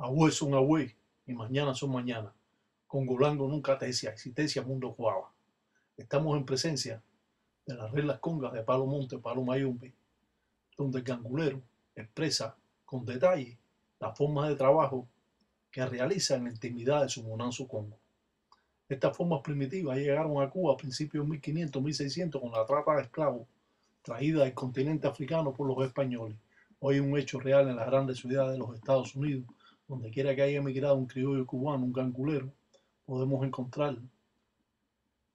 Agüe son agüe y mañana son mañana. Congolango nunca tesia, existencia mundo coaba. Estamos en presencia de las reglas congas de Palo Monte, Palo Mayumbe, donde el gangulero expresa con detalle las formas de trabajo que realiza en la intimidad de su monanzo Congo. Estas formas primitivas llegaron a Cuba a principios de 1500-1600 con la trata de esclavos traída del continente africano por los españoles. Hoy es un hecho real en las grandes ciudades de los Estados Unidos, donde quiera que haya emigrado un criollo cubano, un gangulero, podemos encontrar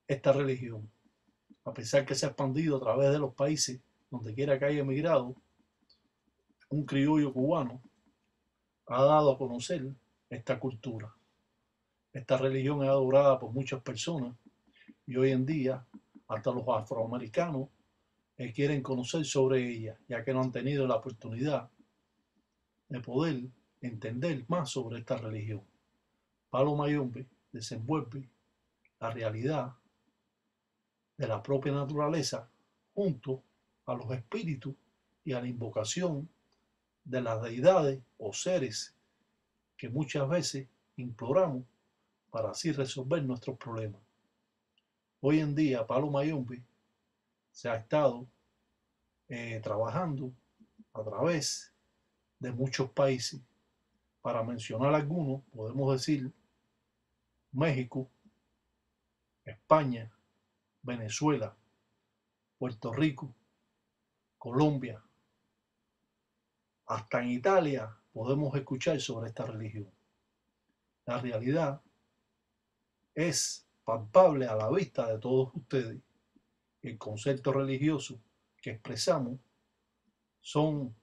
esta religión. A pesar que se ha expandido a través de los países, donde quiera que haya emigrado, un criollo cubano ha dado a conocer esta cultura. Esta religión es adorada por muchas personas y hoy en día hasta los afroamericanos quieren conocer sobre ella, ya que no han tenido la oportunidad de poder entender más sobre esta religión. Palo Mayombe desenvuelve la realidad de la propia naturaleza junto a los espíritus y a la invocación de las deidades o seres que muchas veces imploramos para así resolver nuestros problemas. Hoy en día Palo Mayombe se ha estado trabajando a través de muchos países. Para mencionar algunos, podemos decir México, España, Venezuela, Puerto Rico, Colombia, hasta en Italia podemos escuchar sobre esta religión. La realidad es palpable a la vista de todos ustedes. El concepto religioso que expresamos son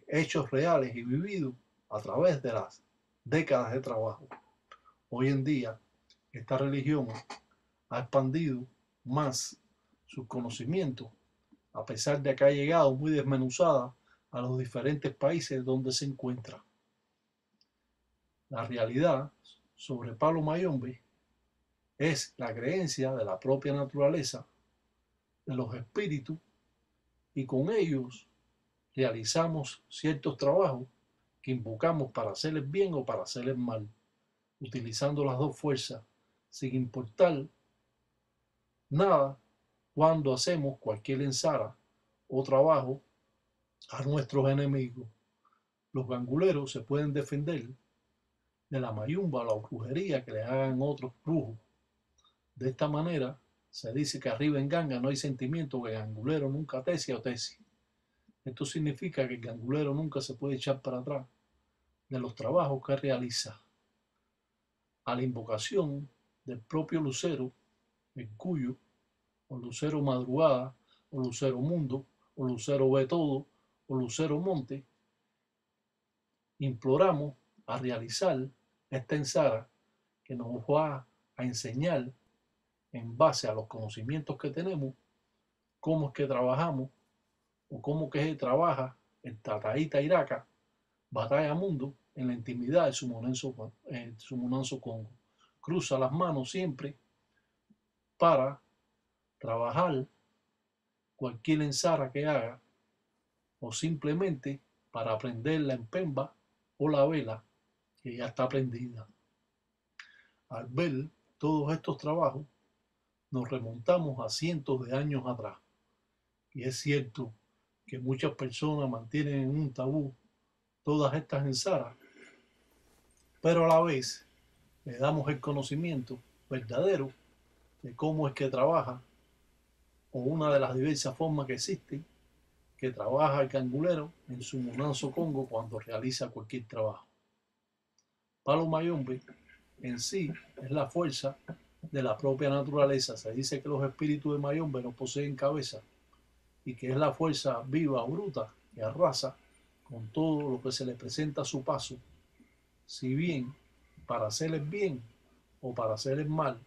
hechos reales y vividos a través de las décadas de trabajo. Hoy en día, esta religión ha expandido más sus conocimientos, a pesar de que ha llegado muy desmenuzada a los diferentes países donde se encuentra. La realidad sobre Palo Mayombe es la creencia de la propia naturaleza, de los espíritus, y con ellos realizamos ciertos trabajos que invocamos para hacer el bien o para hacer el mal, utilizando las dos fuerzas, sin importar nada cuando hacemos cualquier ensara o trabajo a nuestros enemigos. Los ganguleros se pueden defender de la mayumba, la brujería que le hagan otros brujos. De esta manera se dice que arriba en ganga no hay sentimiento, que el gangulero nunca tesia o tesi. Esto significa que el gangulero nunca se puede echar para atrás de los trabajos que realiza. A la invocación del propio lucero, el cuyo, o lucero madrugada, o lucero mundo, o lucero ve todo, o lucero monte, imploramos a realizar esta ensara que nos va a enseñar en base a los conocimientos que tenemos cómo es que trabajamos o cómo que se trabaja el Tataíta Iraca, Batalla Mundo, en la intimidad de su monanzo Congo. Cruza las manos siempre para trabajar cualquier ensara que haga o simplemente para prender la empemba o la vela que ya está prendida. Al ver todos estos trabajos, nos remontamos a cientos de años atrás. Y es cierto que muchas personas mantienen en un tabú todas estas ensaras, pero a la vez le damos el conocimiento verdadero de cómo es que trabaja o una de las diversas formas que existen que trabaja el gangulero en su monanzo Congo cuando realiza cualquier trabajo. Palo Mayombe en sí es la fuerza de la propia naturaleza. Se dice que los espíritus de Mayombe no poseen cabeza y que es la fuerza viva o bruta que arrasa con todo lo que se le presenta a su paso, si bien para hacer el bien o para hacer el mal,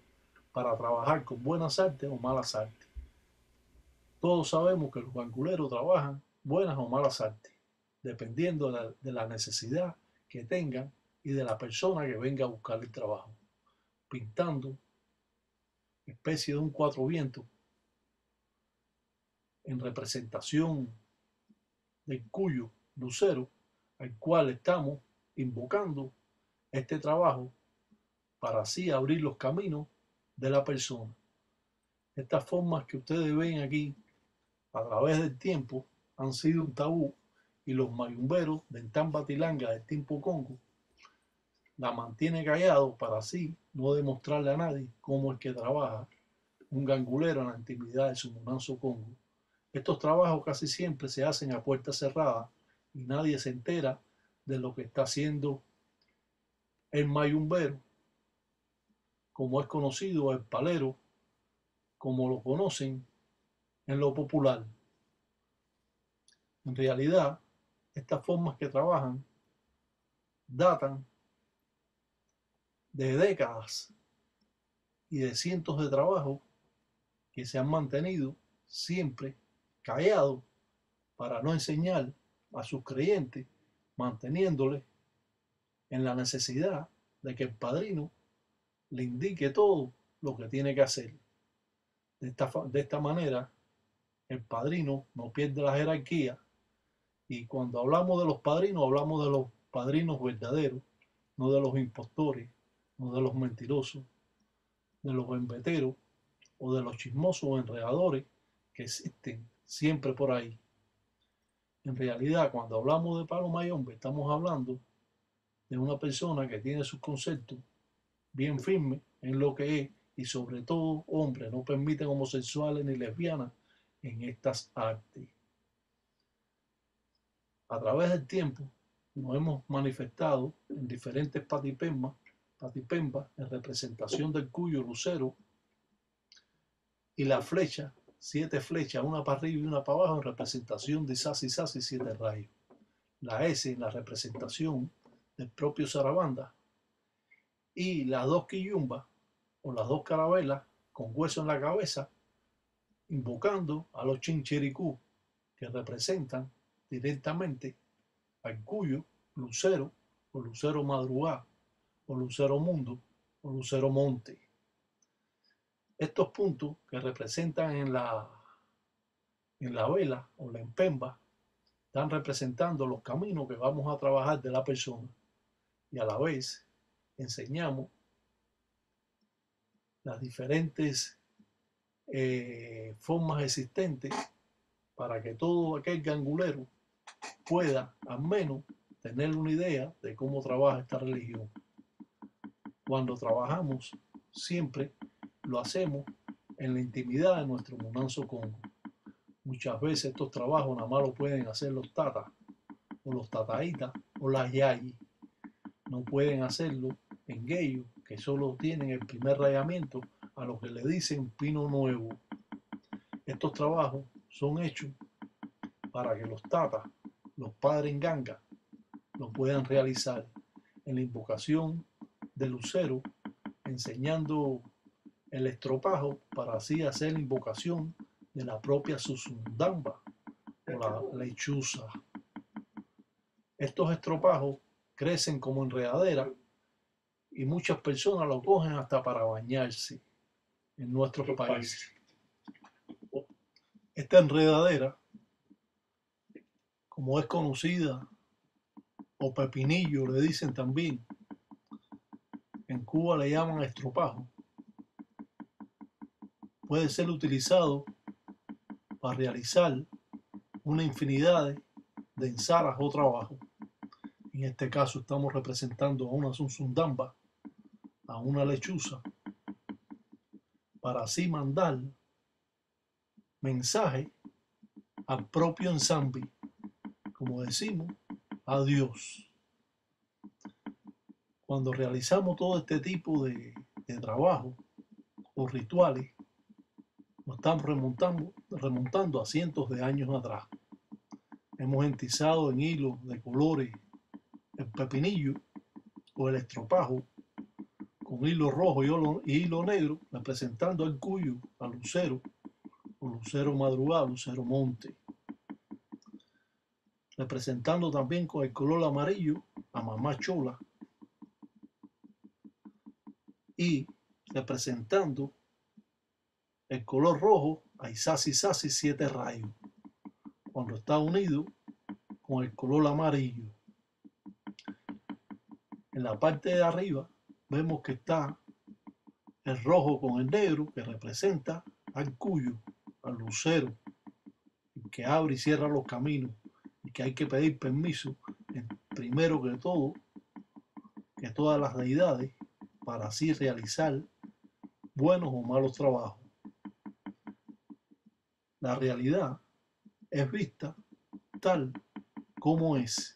para trabajar con buenas artes o malas artes. Todos sabemos que los ganguleros trabajan buenas o malas artes, dependiendo de la necesidad que tengan y de la persona que venga a buscar el trabajo, pintando especie de un cuatro vientos en representación del cuyo lucero al cual estamos invocando este trabajo para así abrir los caminos de la persona. Estas formas que ustedes ven aquí a través del tiempo han sido un tabú y los mayumberos de Tambatilanga del tiempo Congo la mantiene callado para así no demostrarle a nadie cómo es que trabaja un gangulero en la intimidad de su Munanzo Congo. Estos trabajos casi siempre se hacen a puerta cerrada y nadie se entera de lo que está haciendo el mayumbero, como es conocido, el palero, como lo conocen en lo popular. En realidad, estas formas que trabajan datan de décadas y de cientos de trabajos que se han mantenido siempre callados para no enseñar a sus creyentes, manteniéndoles en la necesidad de que el padrino le indique todo lo que tiene que hacer. De esta manera, el padrino no pierde la jerarquía y cuando hablamos de los padrinos, hablamos de los padrinos verdaderos, no de los impostores, no de los mentirosos, de los embeteros o de los chismosos o enredadores que existen siempre por ahí. En realidad, cuando hablamos de Palo Mayombe, estamos hablando de una persona que tiene sus conceptos bien firmes en lo que es y sobre todo, hombre, no permiten homosexuales ni lesbianas en estas artes. A través del tiempo nos hemos manifestado en diferentes patipembas en representación del cuyo lucero y la flecha, 7 flechas, una para arriba y una para abajo en representación de Sasi Sasi 7 rayos. La S en la representación del propio Sarabanda y las 2 quillumbas o las 2 carabelas con hueso en la cabeza invocando a los chinchiricú que representan directamente al cuyo, lucero o lucero madrugá o lucero mundo o lucero monte. Estos puntos que representan en la vela o la empemba están representando los caminos que vamos a trabajar de la persona y a la vez enseñamos las diferentes formas existentes para que todo aquel gangulero pueda al menos tener una idea de cómo trabaja esta religión. Cuando trabajamos siempre lo hacemos en la intimidad de nuestro Munanzo Congo. Muchas veces estos trabajos nada más lo pueden hacer los tatas o los tataitas o las yayi. No pueden hacerlo en gueyo, que solo tienen el primer rayamiento, a lo que le dicen pino nuevo. Estos trabajos son hechos para que los tatas, los padres en ganga, lo puedan realizar en la invocación del lucero, enseñando el estropajo para así hacer la invocación de la propia susundamba o la lechuza. Estos estropajos crecen como enredadera y muchas personas lo cogen hasta para bañarse en nuestros países. Esta enredadera, como es conocida, o pepinillo le dicen también, en Cuba le llaman estropajo, puede ser utilizado para realizar una infinidad de ensaras o trabajos. En este caso estamos representando a una sunzundamba, a una lechuza, para así mandar mensaje al propio ensamble, como decimos, a Dios. Cuando realizamos todo este tipo de trabajo o rituales, nos estamos remontando a cientos de años atrás. Hemos entizado en hilos de colores el pepinillo o el estropajo con hilo rojo y hilo negro, representando al cuyo, al lucero, o lucero madrugada, lucero monte. Representando también con el color amarillo a mamá chola y representando el color rojo a Isasi Sasi 7 rayos, cuando está unido con el color amarillo. En la parte de arriba vemos que está el rojo con el negro que representa al cuyo, al lucero, que abre y cierra los caminos y que hay que pedir permiso primero que todo, que todas las deidades, para así realizar buenos o malos trabajos. La realidad es vista tal como es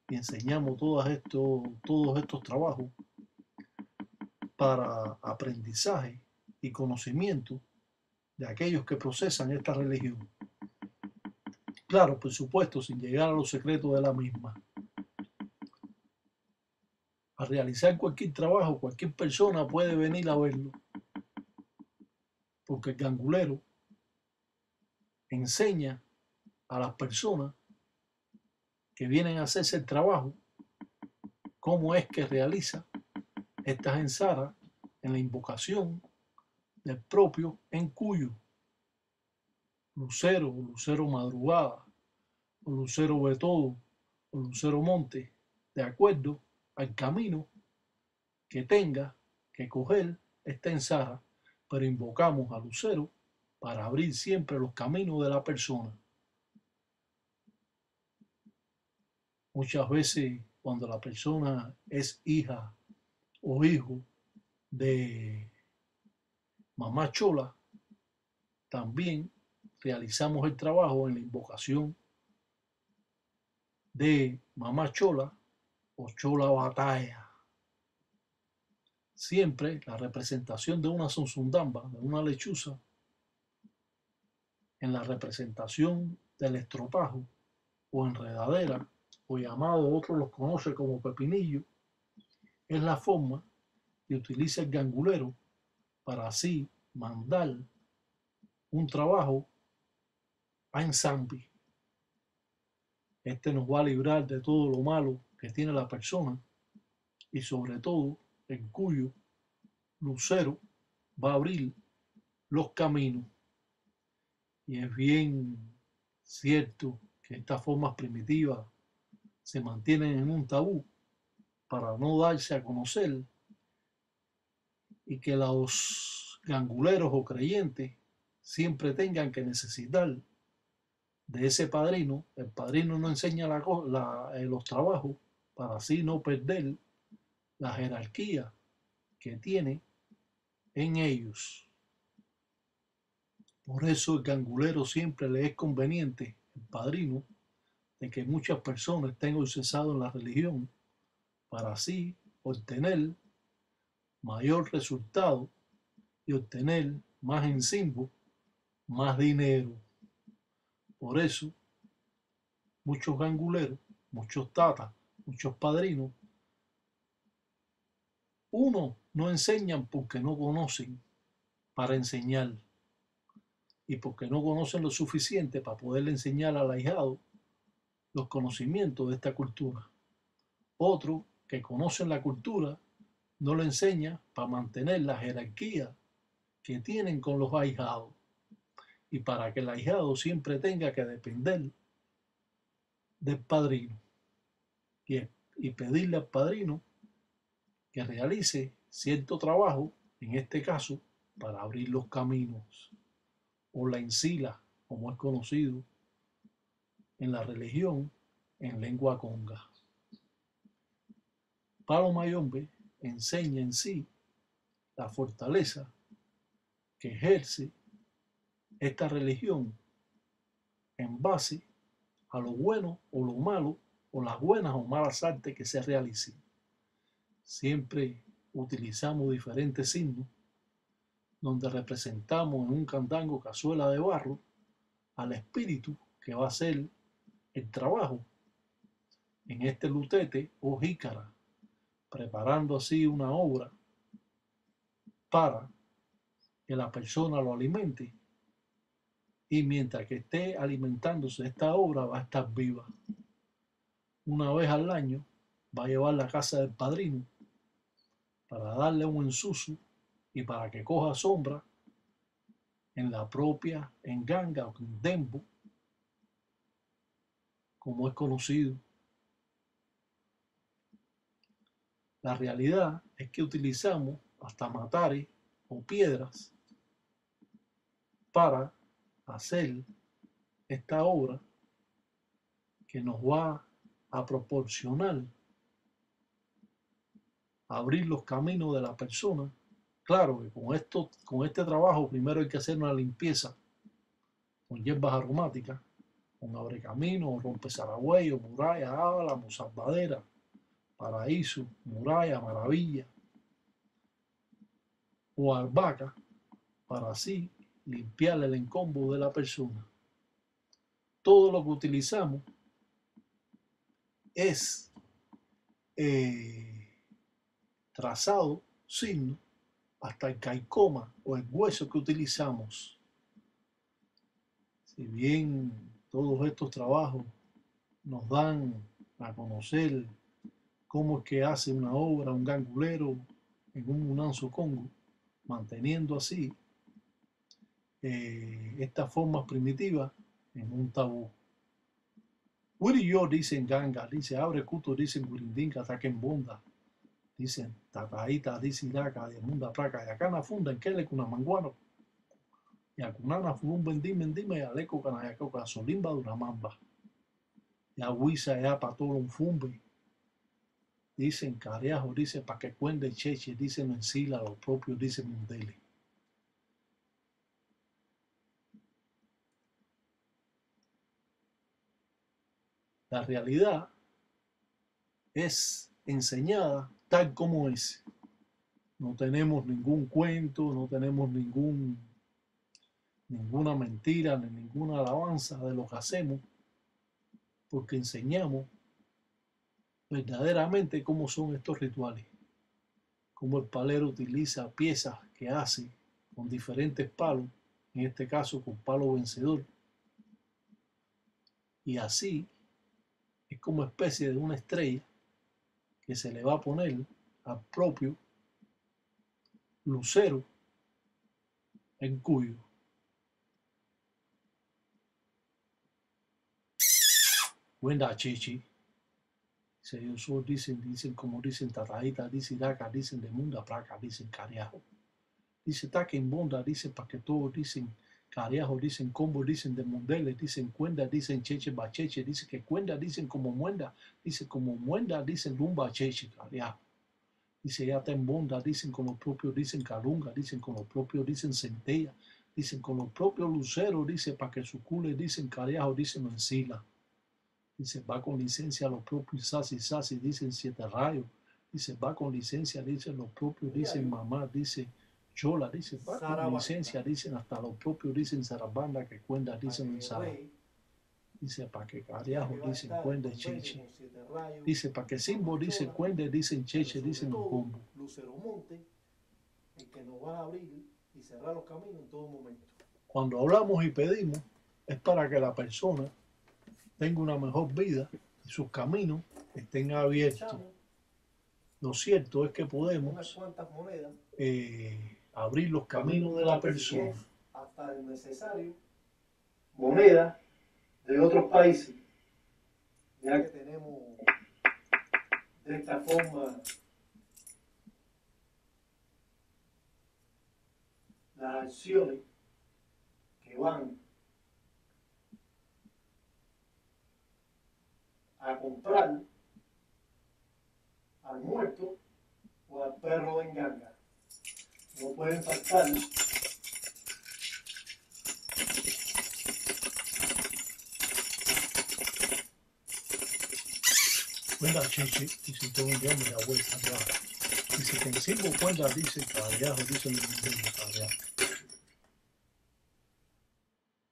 y enseñamos todos estos trabajos para aprendizaje y conocimiento de aquellos que procesan esta religión. Claro, por supuesto, sin llegar a los secretos de la misma. Al realizar cualquier trabajo, cualquier persona puede venir a verlo, porque el gangulero enseña a las personas que vienen a hacerse el trabajo cómo es que realiza estas ensaras en la invocación del propio Encuyo, Lucero, Lucero Madrugada, o Lucero Betodo, o Lucero Monte, de acuerdo al camino que tenga que coger esta ensara, pero invocamos a Lucero para abrir siempre los caminos de la persona. Muchas veces cuando la persona es hija o hijo de mamá chola, también realizamos el trabajo en la invocación de mamá chola o chola batalla. Siempre la representación de una zunzundamba, de una lechuza, en la representación del estropajo o enredadera, o llamado, otros los conocen como pepinillo, es la forma que utiliza el gangulero para así mandar un trabajo a ensamble. Este nos va a librar de todo lo malo que tiene la persona y sobre todo en cuyo lucero va a abrir los caminos. Y es bien cierto que estas formas primitivas se mantienen en un tabú para no darse a conocer y que los ganguleros o creyentes siempre tengan que necesitar de ese padrino. El padrino no enseña los trabajos para así no perder la jerarquía que tiene en ellos. Por eso el gangulero siempre le es conveniente, el padrino, de que muchas personas estén obsesadas en la religión para así obtener mayor resultado y obtener más encimbo, más dinero. Por eso muchos ganguleros, muchos tatas, muchos padrinos, uno, no enseñan porque no conocen para enseñar y porque no conocen lo suficiente para poderle enseñar al ahijado los conocimientos de esta cultura. Otro, que conocen la cultura, no le enseña para mantener la jerarquía que tienen con los ahijados y para que el ahijado siempre tenga que depender del padrino y pedirle al padrino que realice cierto trabajo, en este caso, para abrir los caminos, o la encila, como es conocido en la religión en lengua conga. Palo Mayombe enseña en sí la fortaleza que ejerce esta religión en base a lo bueno o lo malo, o las buenas o malas artes que se realicen. Siempre utilizamos diferentes signos donde representamos en un candango cazuela de barro al espíritu que va a hacer el trabajo en este lutete o jícara, preparando así una obra para que la persona lo alimente, y mientras que esté alimentándose esta obra va a estar viva. Una vez al año va a llevar la casa del padrino para darle un ensuso y para que coja sombra en la propia enganga o dembo, como es conocido. La realidad es que utilizamos hasta matares o piedras para hacer esta obra que nos va a proporcionar abrir los caminos de la persona. Claro que con este trabajo primero hay que hacer una limpieza con hierbas aromáticas, con abrecamino, rompezaragüeyo, muralla, álamo, salvadera, paraíso, muralla, maravilla o albahaca, para así limpiar el encombo de la persona. Todo lo que utilizamos es trazado, signo, hasta el caicoma o el hueso que utilizamos. Si bien todos estos trabajos nos dan a conocer cómo es que hace una obra un gangulero en un Munanzo Congo, manteniendo así estas formas primitivas en un tabú. Wiri yo dicen ganga, dice abre cuto, dicen gurindinka, taquen bonda, dicen tataita, dicen daca, de munda praca, y acá na funda en kele kuna manguano, y akunana fulun bendime, y aleco canayaco, solimba de una mamba, y aguisa ya patolo un fumbe, dicen careajo, dicen pa' que cuende cheche, dicen encila, los propios dicen mundele. La realidad es enseñada tal como es. No tenemos ningún cuento, no tenemos ninguna mentira, ni ninguna alabanza de lo que hacemos, porque enseñamos verdaderamente cómo son estos rituales, cómo el palero utiliza piezas que hace con diferentes palos, en este caso con palo vencedor, y así es como especie de una estrella que se le va a poner al propio lucero en cuyo. Wenda chichi. Dicen como dicen tataita, dicen daca, dicen de munda placa, dicen cariajo. Dice taquen bonda, dicen pa' que todos, dicen cariajo, dicen combo, dicen de mundeles, dicen cuenda, dicen cheche bacheche, dice que cuenda, dicen como muenda, dicen lumba cheche, cariajo. Dice ya en bonda, dicen con los propios, dicen calunga, dicen con los propios, dicen centella, dicen con los propios luceros, dice pa' que su cule, dicen cariajo, dicen encila. Dice, va con licencia los propios Sasi, dicen siete rayos. Dice, va con licencia, dicen los propios, dicen mamá, dice Chola, dice, va con licencia, dicen hasta los propios, dicen Sarabanda, que cuenta, dicen Ensara. Dice, para que cariajo, dicen cuende, cheche. Dice, para que Simbo, dicen cuende, dicen cheche, dicen los combo. Lucero Monte, el que nos va a abrir y cerrar los caminos en todo momento. Cuando hablamos y pedimos, es para que la persona tenga una mejor vida y sus caminos estén abiertos. Lo cierto es que podemos abrir los caminos de la persona. Hasta el necesario. Moneda de otros países, ya que tenemos de esta forma las acciones que van a comprar al muerto o al perro en ganga. No pueden faltar cuenta chichi, dice todo un día me la vuelta atrás. Dice que en cinco cuentas dice cariajo, dice el cariajo.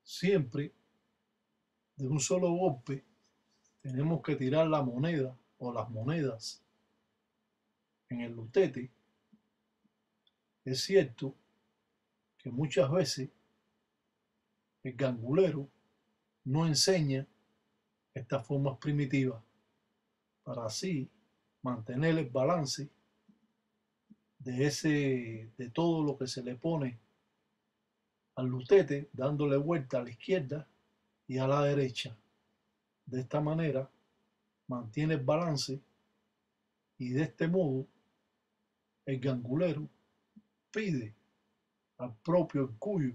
Siempre de un solo golpe tenemos que tirar la moneda o las monedas en el lutete. Es cierto que muchas veces el gangulero no enseña estas formas primitivas para así mantener el balance de todo lo que se le pone al lutete, dándole vuelta a la izquierda y a la derecha. De esta manera mantiene el balance y de este modo el gangulero pide al propio Cuyo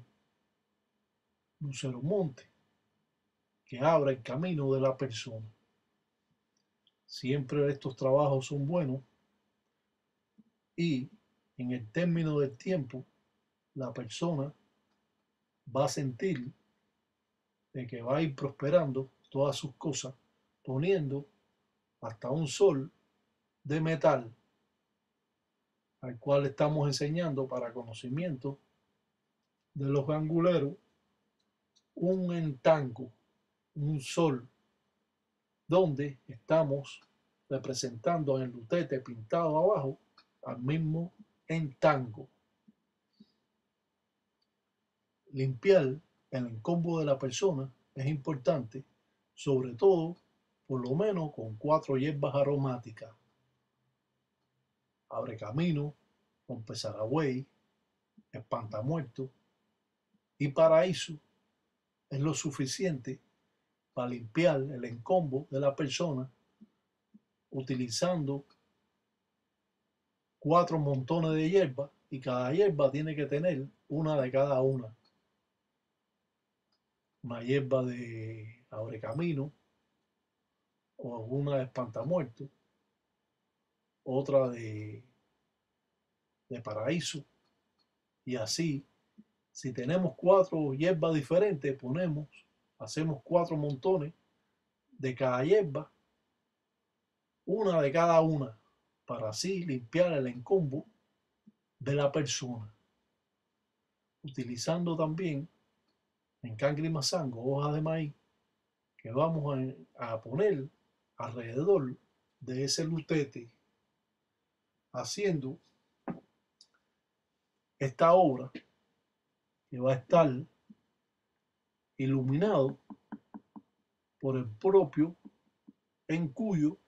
Lucero Monte que abra el camino de la persona. Siempre estos trabajos son buenos y en el término del tiempo la persona va a sentir de que va a ir prosperando todas sus cosas, poniendo hasta un sol de metal al cual estamos enseñando para conocimiento de los ganguleros un entango, un sol, donde estamos representando en el lutete pintado abajo al mismo entango. Limpiar el encombo de la persona es importante, sobre todo por lo menos con 4 hierbas aromáticas: abre camino, rompezaragüey, espantamuerto y paraíso. Es lo suficiente para limpiar el encombo de la persona utilizando 4 montones de hierba, y cada hierba tiene que tener una de cada una. Una hierba de abre camino o una de espantamuerto, otra de paraíso, y así. Si tenemos 4 hierbas diferentes, hacemos 4 montones de cada hierba, una de cada una, para así limpiar el encombo de la persona. Utilizando también en cangre mazango hojas de maíz que vamos a poner alrededor de ese lutete, haciendo esta obra que va a estar iluminado por el propio Encuyo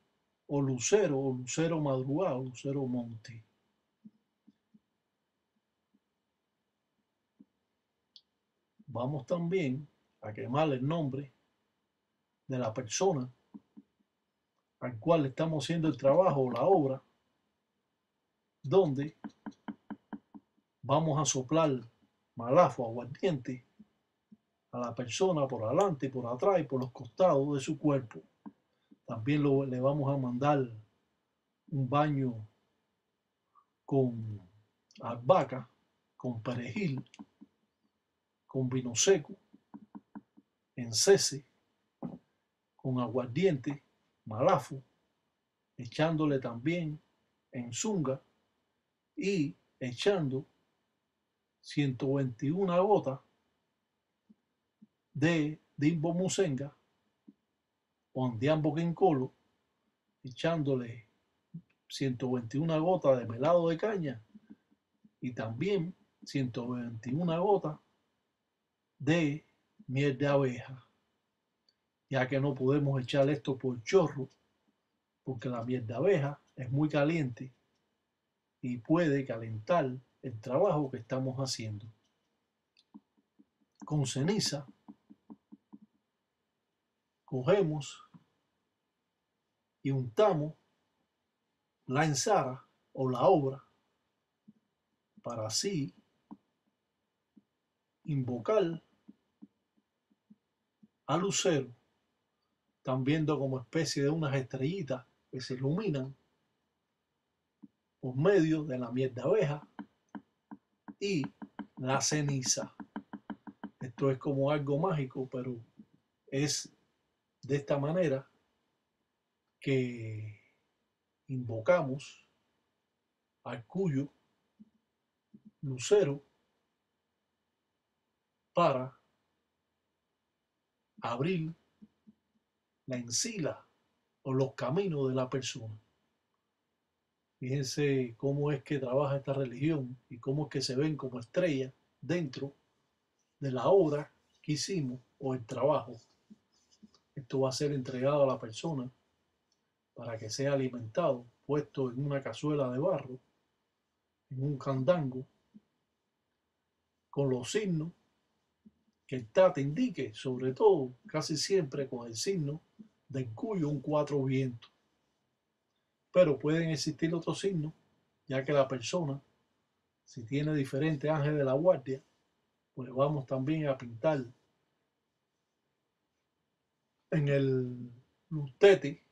o Lucero Madrugado, Lucero Monte. Vamos también a quemar el nombre de la persona al cual estamos haciendo el trabajo o la obra, donde vamos a soplar malafo, aguardiente, a la persona por adelante, por atrás y por los costados de su cuerpo. También le vamos a mandar un baño con albahaca, con perejil, con vino seco, en cese, con aguardiente, malafo, echándole también en zunga y echando 121 gotas de Dimbo Musenga o Andiambo Quincolo, echándole 121 gotas de melado de caña y también 121 gotas de miel de abeja, ya que no podemos echar esto por chorro porque la miel de abeja es muy caliente y puede calentar el trabajo que estamos haciendo. Con ceniza cogemos y untamos la ensara o la obra para así invocar a Lucero. Están viendo como especie de unas estrellitas que se iluminan por medio de la miel de abeja y la ceniza. Esto es como algo mágico, pero es de esta manera que invocamos al Cuyo Lucero para abrir la encila o los caminos de la persona. Fíjense cómo es que trabaja esta religión y cómo es que se ven como estrellas dentro de la obra que hicimos o el trabajo. Esto va a ser entregado a la persona para que sea alimentado, puesto en una cazuela de barro, en un candango, con los signos que el Tata indique, sobre todo, casi siempre con el signo del Cuyo, un 4 vientos. Pero pueden existir otros signos ya que la persona, si tiene diferentes ángeles de la guardia, pues vamos también a pintar en el lutete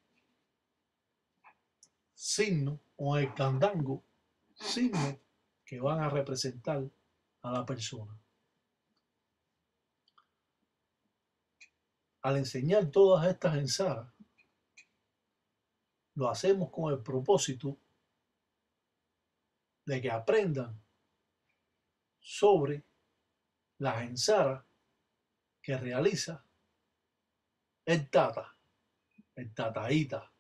signos o en el candango signos que van a representar a la persona. Al enseñar todas estas ensaras, lo hacemos con el propósito de que aprendan sobre las ensaras que realiza el Tata, el Tataíta,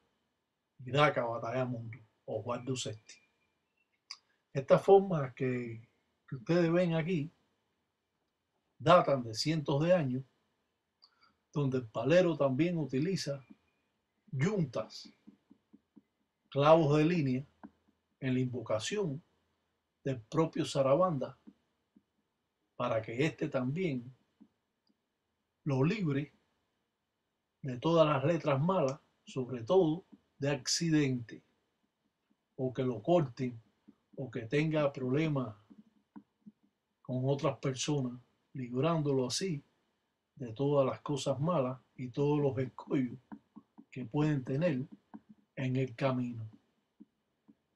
Iraca Batayamundo, Osvaldo Sesti. Estas formas que ustedes ven aquí datan de cientos de años, donde el palero también utiliza yuntas, clavos de línea en la invocación del propio Sarabanda para que éste también lo libre de todas las letras malas, sobre todo de accidente, o que lo corten, o que tenga problemas con otras personas, librándolo así de todas las cosas malas y todos los escollos que pueden tener en el camino.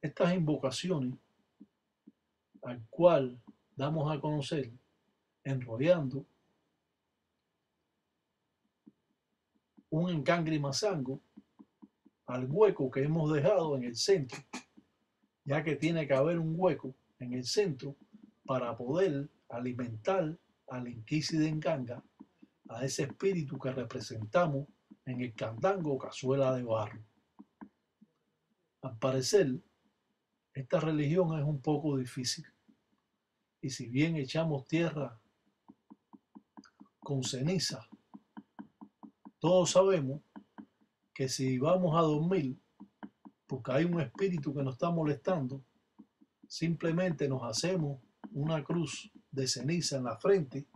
Estas invocaciones, al cual damos a conocer enrollando un encangrimasango al hueco que hemos dejado en el centro, ya que tiene que haber un hueco en el centro para poder alimentar al Inquisidenganga, a ese espíritu que representamos en el candango cazuela de barro. Al parecer, esta religión es un poco difícil, y si bien echamos tierra con ceniza, todos sabemos que si vamos a dormir porque hay un espíritu que nos está molestando, simplemente nos hacemos una cruz de ceniza en la frente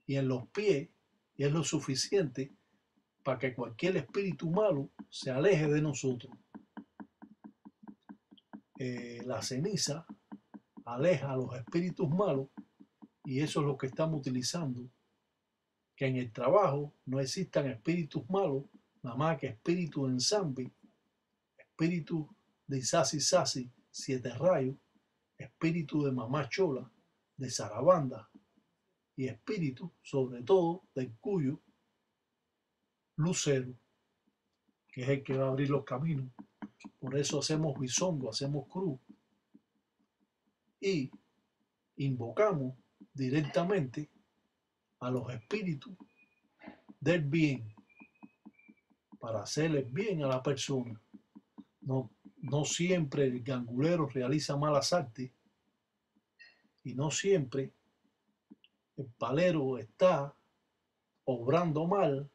y en los pies, y es lo suficiente para que cualquier espíritu malo se aleje de nosotros. La ceniza aleja a los espíritus malos, y eso es lo que estamos utilizando, que en el trabajo no existan espíritus malos, nada más que espíritu de ensamble, espíritu de Isasi Sasi, 7 rayos, espíritu de Mamá Chola, de Sarabanda, y espíritu, sobre todo, del Cuyo Lucero, que es el que va a abrir los caminos. Por eso hacemos bisongo, hacemos cruz y invocamos directamente a los espíritus del bien para hacerle bien a la persona. No siempre el gangulero realiza malas artes, y no siempre el palero está obrando mal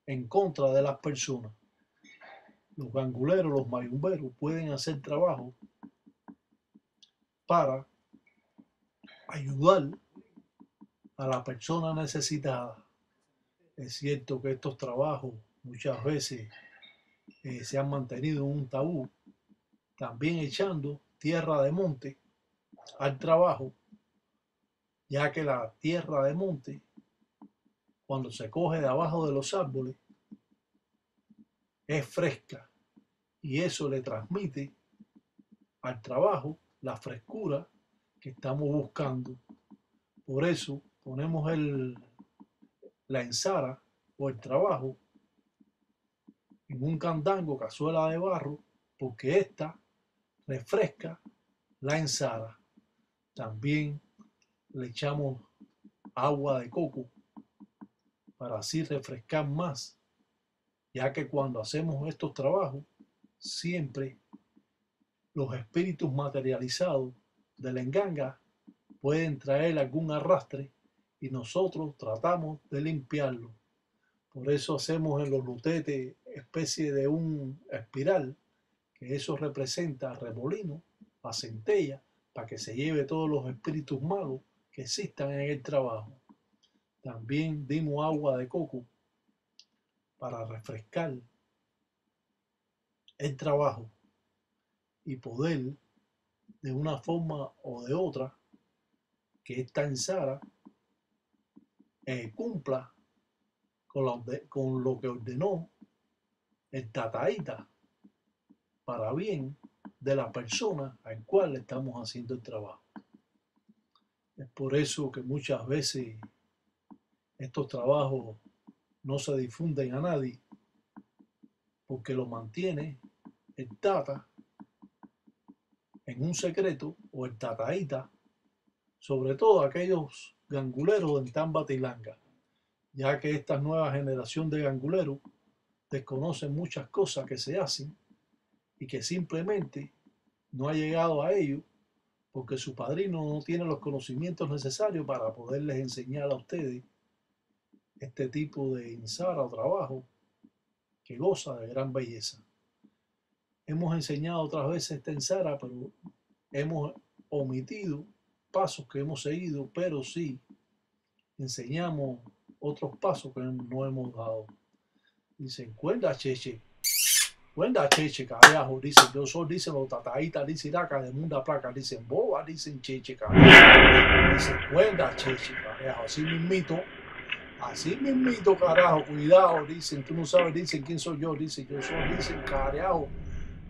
en contra de las personas. Los ganguleros, los mayumberos pueden hacer trabajo para ayudar a la persona necesitada. Es cierto que estos trabajos muchas veces se han mantenido en un tabú, también echando tierra de monte al trabajo, ya que la tierra de monte, cuando se coge de abajo de los árboles, es fresca, y eso le transmite al trabajo la frescura que estamos buscando. Por eso ponemos la ensara o el trabajo en un candango, cazuela de barro, porque esta refresca la ensara. También le echamos agua de coco para así refrescar más, ya que cuando hacemos estos trabajos, siempre los espíritus materializados de la enganga pueden traer algún arrastre, y nosotros tratamos de limpiarlo. Por eso hacemos en los lutetes especie de un espiral, que eso representa remolino, la centella, para que se lleve todos los espíritus malos que existan en el trabajo. También dimos agua de coco para refrescar el trabajo, y poder, de una forma o de otra, que esta ensara cumpla con lo que ordenó el tataíta para bien de la persona al cual le estamos haciendo el trabajo. Es por eso que muchas veces estos trabajos no se difunden a nadie, porque lo mantiene el tata en un secreto, o el tataíta, sobre todo aquellos ganguleros en Tambatilanga, ya que esta nueva generación de ganguleros desconocen muchas cosas que se hacen y que simplemente no ha llegado a ellos porque su padrino no tiene los conocimientos necesarios para poderles enseñar a ustedes este tipo de ensara o trabajo que goza de gran belleza. Hemos enseñado otras veces esta ensara, pero hemos omitido pasos que hemos seguido, pero sí enseñamos otros pasos que no hemos dado. Dicen, cuenta cheche, carajo, dicen, yo soy, dicen los tataitas, dicen Iraca de Munda Placa, dicen boba, dicen cheche, carajo, dicen cuenta cheche, carajo, así mismito, carajo, cuidado, dicen, tú no sabes, dicen quién soy yo, dicen, yo soy, dicen, carajo,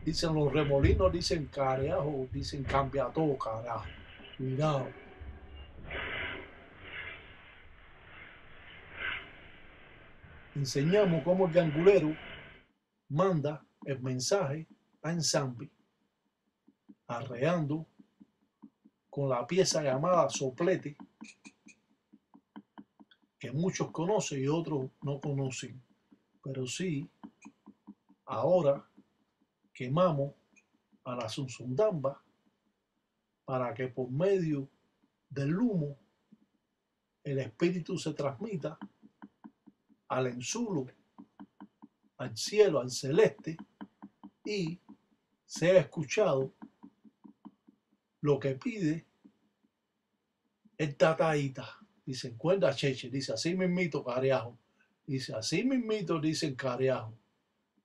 dicen los remolinos, dicen, carajo, dicen, cambia todo, carajo, cuidado. Enseñamos cómo el gangulero manda el mensaje a ensamble, arreando con la pieza llamada soplete, que muchos conocen y otros no conocen, pero sí, ahora quemamos a la zunzundamba para que por medio del humo el espíritu se transmita al enzulo, al cielo, al celeste, y sea escuchado lo que pide el tataíta. Dicen, cuenta cheche, dice, así mismito, careajo. Dice, así mismito, dicen, careajo.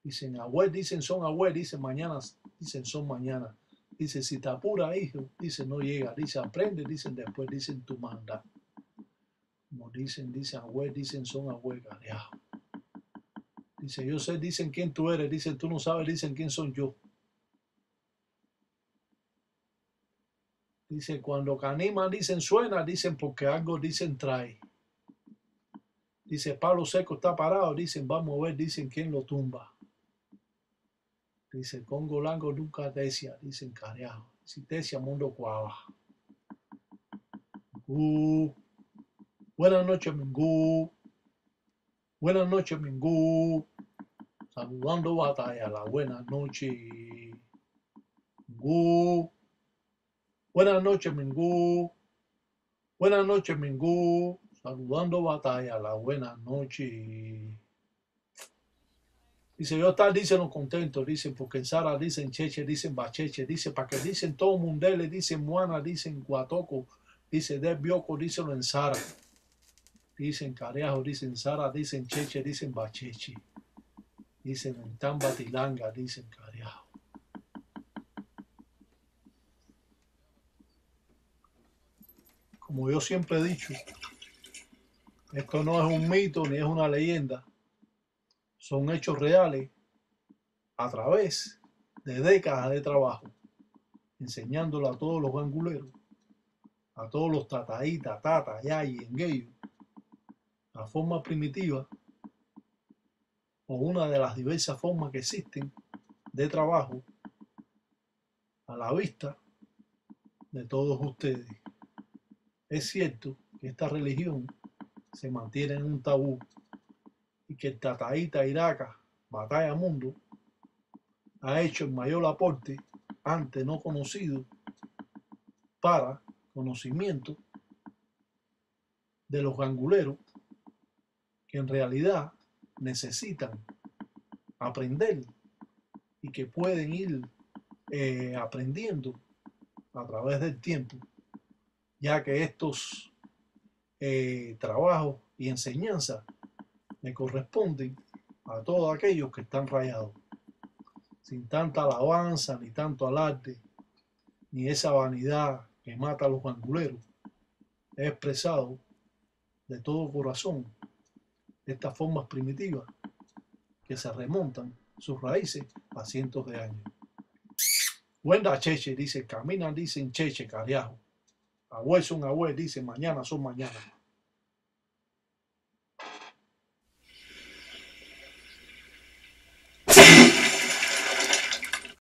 Dicen, abuel, dicen, son abuel, dicen, mañana, dicen, son mañana. Dice, si te apura, hijo, dice, no llega. Dice, aprende, dicen, después, dicen, tu manda. Como dicen, abuel, dicen, son abuel, careajo. Dice, yo sé, dicen, quién tú eres. Dicen, tú no sabes, dicen, quién soy yo. Dice, cuando caniman, dicen, suena, dicen, porque algo, dicen, trae. Dice, palo seco está parado, dicen, vamos a ver, dicen, quién lo tumba. Dice, Congo Lango nunca tesia, dicen, carajo. Si tesia, mundo cuava. Buenas noches, Mingú. Buenas noches, Mingú. Saludando batalla, la buenas noches. Mingú. Buenas noches, Mingú. Buenas noches, Mingú. Saludando batalla, la buenas noches. Dice, yo tal, dicen los contentos, dicen, porque en Sara dicen cheche, dicen bacheche, dice, para que dicen todo mundele, dicen muana, dicen guatoco, dice de bioco, dicen en Sara. Dicen careajo, dicen Sara, dicen cheche, dicen bacheche. Dicen en Tambatilanga, dicen careajo. Como yo siempre he dicho, esto no es un mito ni es una leyenda. Son hechos reales a través de décadas de trabajo, enseñándolo a todos los ganguleros, a todos los tataítas, tata, yayi, engueyo, la forma primitiva o una de las diversas formas que existen de trabajo a la vista de todos ustedes. Es cierto que esta religión se mantiene en un tabú y que el tataíta Iraca, Batalla Mundo, ha hecho el mayor aporte antes no conocido para conocimiento de los ganguleros que en realidad necesitan aprender y que pueden ir aprendiendo a través del tiempo, ya que estos trabajos y enseñanzas le corresponden a todos aquellos que están rayados. sin tanta alabanza, ni tanto alarde, ni esa vanidad que mata a los banduleros, he expresado de todo corazón estas formas primitivas que se remontan sus raíces a cientos de años. Buenda cheche, dice, caminan, dicen cheche, cariajo. Agüe son agüe, dice, mañana son mañana.